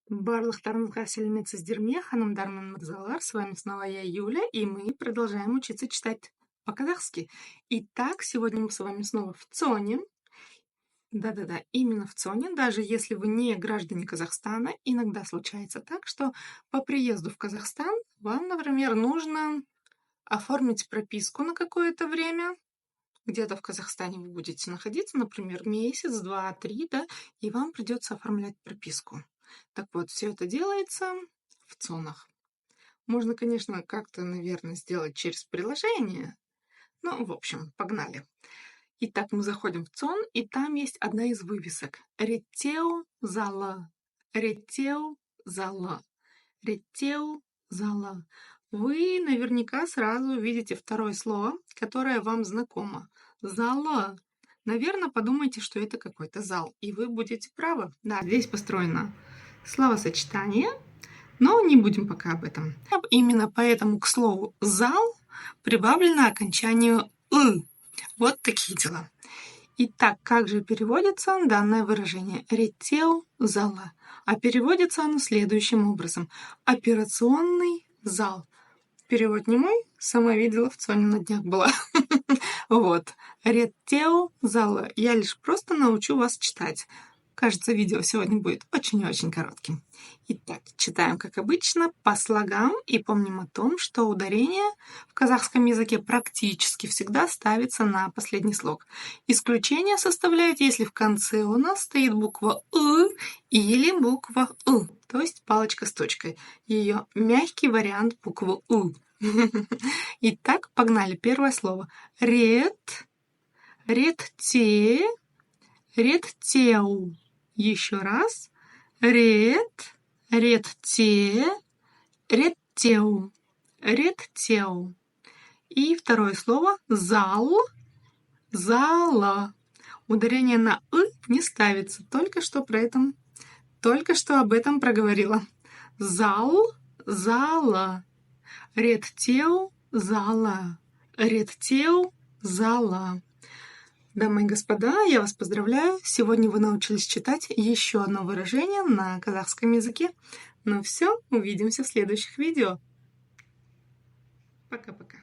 Барлықтарыңызға сәлеметсіздер ме, ханымдар мен мырзалар? С вами снова я, Юля, и мы продолжаем учиться читать по-казахски. Итак, сегодня мы с вами снова в ЦОНе. Да-да-да, именно в ЦОНе. Даже если вы не граждане Казахстана, иногда случается так, что по приезду в Казахстан вам, например, нужно оформить прописку на какое-то время. Где-то в Казахстане вы будете находиться, например, месяц, два, три, да, и вам придется оформлять прописку. Так вот, все это делается в ЦОНах. Можно, конечно, как-то, наверное, сделать через приложение. Ну, в общем, погнали. Итак, мы заходим в ЦОН, и там есть одна из вывесок. Реттеу зала. Реттеу зала. Реттеу зала. Вы наверняка сразу увидите второе слово, которое вам знакомо. Зала. Наверное, подумайте, что это какой-то зал, и вы будете правы. Да, здесь построено словосочетание, но не будем пока об этом. Именно поэтому к слову «зал» прибавлено окончанию «ы». Вот такие дела. Итак, как же переводится данное выражение? Реттеу зала. А переводится оно следующим образом. Операционный зал. Перевод не мой, сама видела, в ЦОНе на днях была. Вот. Реттеу зала. Я лишь просто научу вас читать. Кажется, видео сегодня будет очень-очень коротким. Итак, читаем, как обычно, по слогам и помним о том, что ударение в казахском языке практически всегда ставится на последний слог. Исключение составляет, если в конце у нас стоит буква «ы» или буква «ы», то есть палочка с точкой. Ее мягкий вариант буквы «ы». Итак, погнали. Первое слово. Рет, ретте, реттеу. Еще раз. Рет, ретте, реттеу. Реттеу. И второе слово. Зал, зала. Ударение на «ы» не ставится. Только что об этом проговорила. Зал, зала. Реттеу, зала. Реттеу, зала. Дамы и господа, я вас поздравляю. Сегодня вы научились читать еще одно выражение на казахском языке. Ну все, увидимся в следующих видео. Пока-пока.